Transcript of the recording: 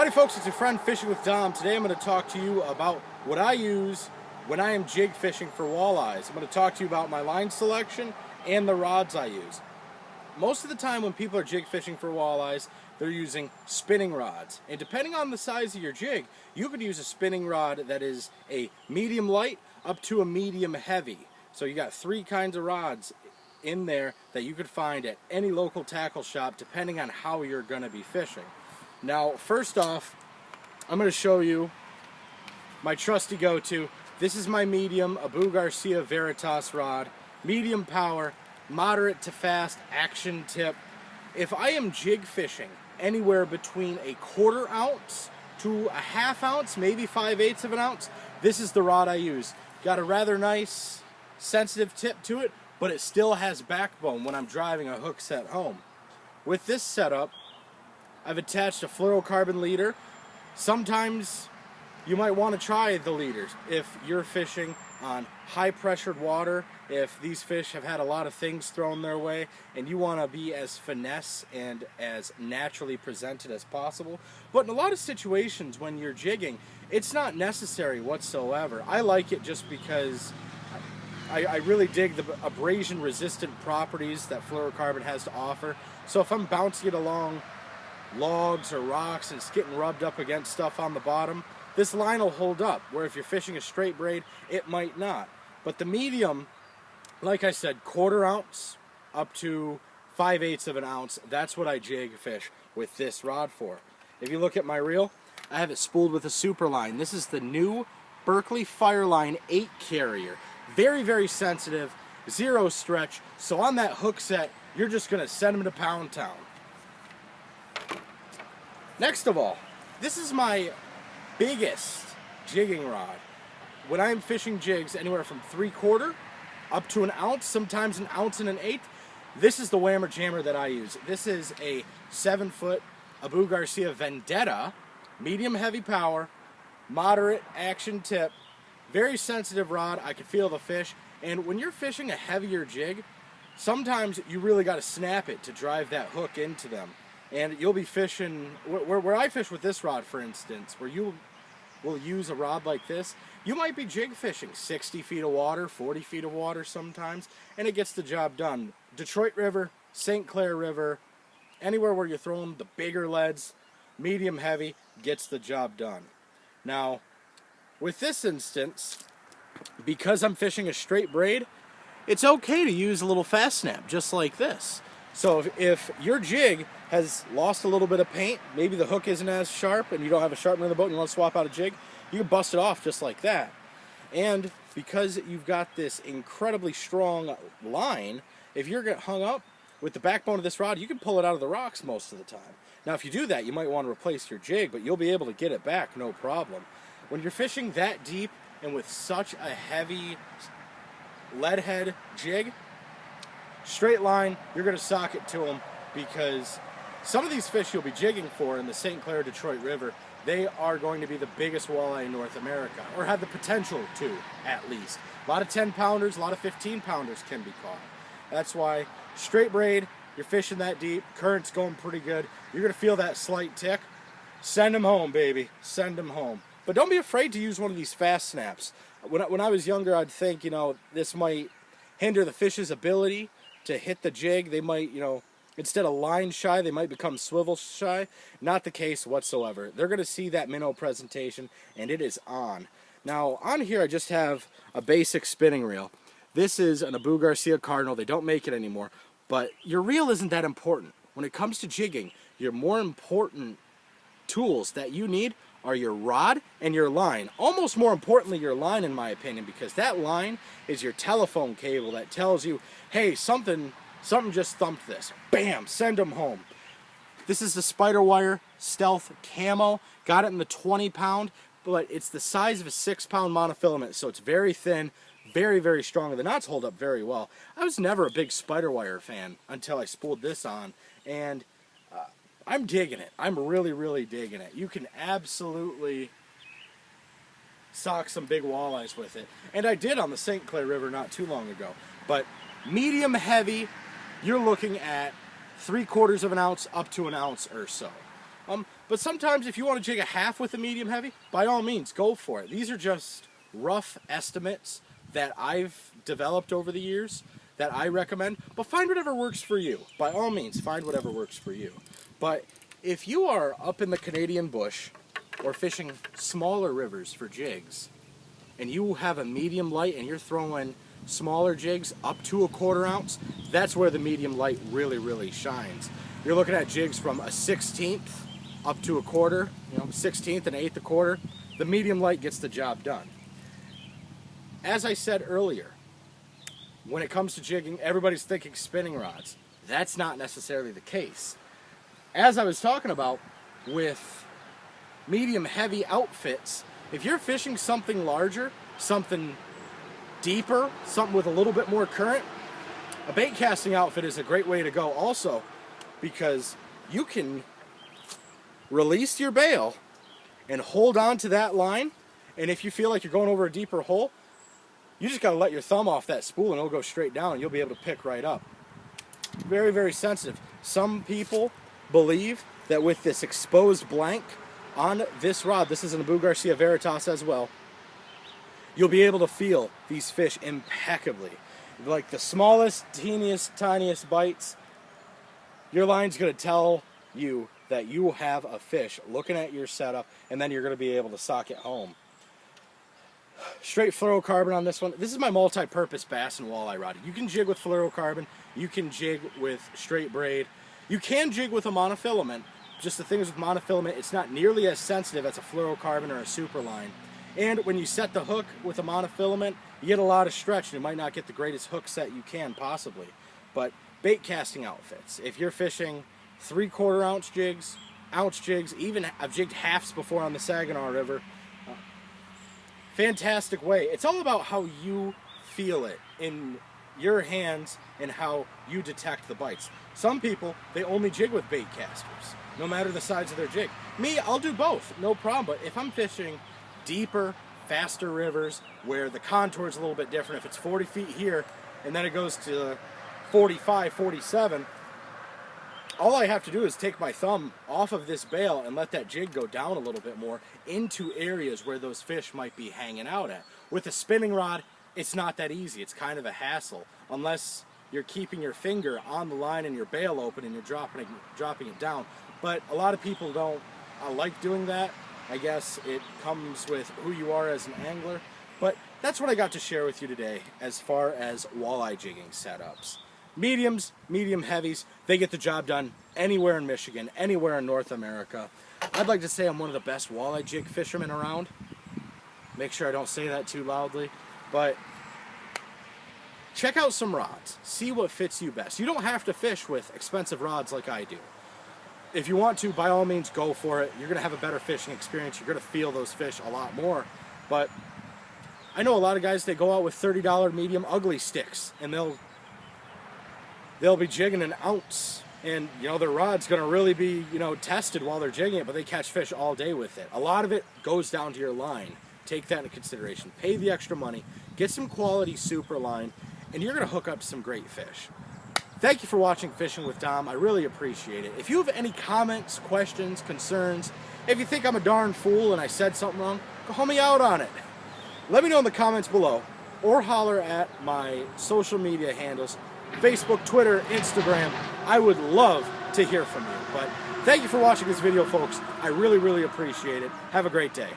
Howdy folks, it's your friend Fishing with Dom. Today I'm going to talk to you about what I use when I am jig fishing for walleyes. I'm going to talk to you about my line selection and the rods I use. Most of the time when people are jig fishing for walleyes, they're using spinning rods. And depending on the size of your jig, you could use a spinning rod that is a medium light up to a medium heavy. So you got three kinds of rods in there that you could find at any local tackle shop depending on how you're going to be fishing. Now, first off, I'm going to show you my trusty go-to. This is my medium, Garcia Veritas rod. Medium power, moderate to fast action tip. If I am jig fishing anywhere between a 1/4 ounce to a 1/2 ounce, maybe 5/8 of an ounce, this is the rod I use. Got a rather nice, sensitive tip to it, but it still has backbone when I'm driving a hook set home. With this setup, I've attached a fluorocarbon leader. Sometimes you might want to try the leaders if you're fishing on high pressured water, if these fish have had a lot of things thrown their way and you want to be as finesse and as naturally presented as possible. But in a lot of situations when you're jigging, it's not necessary whatsoever. I like it just because I really dig the abrasion resistant properties that fluorocarbon has to offer. So if I'm bouncing it along logs or rocks and it's getting rubbed up against stuff on the bottom, this line will hold up, where if you're fishing a straight braid, it might not. But the medium, like I said, 1/4 ounce up to 5/8 of an ounce, that's what I jig fish with this rod for. If you look at my reel, I have it spooled with a super line. This is the new Berkley Fireline 8 carrier. Very, very sensitive, zero stretch, so on that hook set, you're just going to send them to Pound Town. Next of all, this is my biggest jigging rod. When I'm fishing jigs anywhere from 3/4 up to an ounce, sometimes an ounce and an eighth, this is the whammer jammer that I use. This is a 7-foot Garcia Vendetta, medium heavy power, moderate action tip, very sensitive rod. I can feel the fish, and when you're fishing a heavier jig, sometimes you really got to snap it to drive that hook into them. And you'll be fishing, where I fish with this rod, for instance, where you will use a rod like this, you might be jig fishing 60 feet of water, 40 feet of water sometimes, and it gets the job done. Detroit River, St. Clair River, anywhere where you're throwing the bigger leads, medium heavy, gets the job done. Now, with this instance, because I'm fishing a straight braid, it's okay to use a little fast snap, just like this. So if your jig has lost a little bit of paint, maybe the hook isn't as sharp and you don't have a sharpener in the boat and you want to swap out a jig, you can bust it off just like that. And because you've got this incredibly strong line, if you're getting hung up with the backbone of this rod, you can pull it out of the rocks most of the time. Now if you do that, you might want to replace your jig, but you'll be able to get it back no problem. When you're fishing that deep and with such a heavy lead head jig, straight line, you're going to sock it to them, because some of these fish you'll be jigging for in the St. Clair Detroit River, they are going to be the biggest walleye in North America, or have the potential to, at least. A lot of 10-pounders, a lot of 15-pounders can be caught. That's why straight braid, you're fishing that deep, current's going pretty good, you're going to feel that slight tick, send them home, baby, send them home. But don't be afraid to use one of these fast snaps. When I was younger, I'd think, this might hinder the fish's ability to hit the jig. They might, instead of line shy, they might become swivel shy. Not the case whatsoever. They're going to see that minnow presentation, and it is on. Now, on here I just have a basic spinning reel. This is an Garcia Cardinal. They don't make it anymore. But your reel isn't that important. When it comes to jigging, your more important tools that you need are your rod and your line. Almost more importantly, your line, in my opinion, because that line is your telephone cable that tells you, hey, something just thumped this. Bam, send them home. This is the Spiderwire Stealth Camo. Got it in the 20-pound, but it's the size of a 6-pound monofilament, so it's very thin, very, very strong. The knots hold up very well. I was never a big Spiderwire fan until I spooled this on, and I'm digging it. I'm really, really digging it. You can absolutely sock some big walleyes with it. And I did on the St. Clair River not too long ago. But medium heavy, you're looking at 3/4 of an ounce up to an ounce or so. But sometimes if you want to jig a half with a medium heavy, by all means, go for it. These are just rough estimates that I've developed over the years that I recommend, but find whatever works for you. By all means, find whatever works for you. But if you are up in the Canadian bush or fishing smaller rivers for jigs, and you have a medium light and you're throwing smaller jigs up to a 1/4 ounce, that's where the medium light really, really shines. You're looking at jigs from a 1/16 up to a 1/4, 1/16 and 1/8 a 1/4. The medium light gets the job done. As I said earlier, when it comes to jigging, everybody's thinking spinning rods. That's not necessarily the case. As I was talking about with medium heavy outfits, if you're fishing something larger, something deeper, something with a little bit more current, a bait casting outfit is a great way to go also, because you can release your bail and hold on to that line, and if you feel like you're going over a deeper hole, you just got to let your thumb off that spool and it'll go straight down and you'll be able to pick right up. Very, very sensitive. Some people believe that with this exposed blank on this rod, this is an Abu Garcia Veritas as well, you'll be able to feel these fish impeccably. Like the smallest, teeniest, tiniest bites, your line's going to tell you that you have a fish looking at your setup, and then you're going to be able to sock it home. Straight fluorocarbon on this one. This is my multi-purpose bass and walleye rod. You can jig with fluorocarbon, you can jig with straight braid, you can jig with a monofilament. Just the thing is with monofilament, it's not nearly as sensitive as a fluorocarbon or a super line. And when you set the hook with a monofilament, you get a lot of stretch and you might not get the greatest hook set you can possibly. But bait casting outfits, if you're fishing 3/4 ounce jigs, even I've jigged halves before on the Saginaw River, fantastic way. It's all about how you feel it in your hands and how you detect the bites. Some people, they only jig with bait casters, no matter the size of their jig. Me, I'll do both, no problem. But if I'm fishing deeper, faster rivers where the contour is a little bit different, if it's 40 feet here and then it goes to 45, 47, all I have to do is take my thumb off of this bail and let that jig go down a little bit more into areas where those fish might be hanging out at. With a spinning rod, it's not that easy. It's kind of a hassle unless you're keeping your finger on the line and your bail open and you're dropping it down. But a lot of people don't like doing that. I guess it comes with who you are as an angler. But that's what I got to share with you today as far as walleye jigging setups. Mediums, medium heavies, they get the job done anywhere in Michigan, anywhere in North America. I'd like to say I'm one of the best walleye jig fishermen around. Make sure I don't say that too loudly. But check out some rods. See what fits you best. You don't have to fish with expensive rods like I do. If you want to, by all means, go for it. You're going to have a better fishing experience. You're going to feel those fish a lot more. But I know a lot of guys, they go out with $30 medium ugly sticks, and they'll be jigging an ounce. And, their rod's going to really be, tested while they're jigging it, but they catch fish all day with it. A lot of it goes down to your line. Take that into consideration. Pay the extra money. Get some quality super line, and you're going to hook up some great fish. Thank you for watching Fishing with Dom. I really appreciate it. If you have any comments, questions, concerns, if you think I'm a darn fool and I said something wrong, call me out on it. Let me know in the comments below, or holler at my social media handles, Facebook, Twitter, Instagram. I would love to hear from you. But thank you for watching this video, folks. I really, really appreciate it. Have a great day.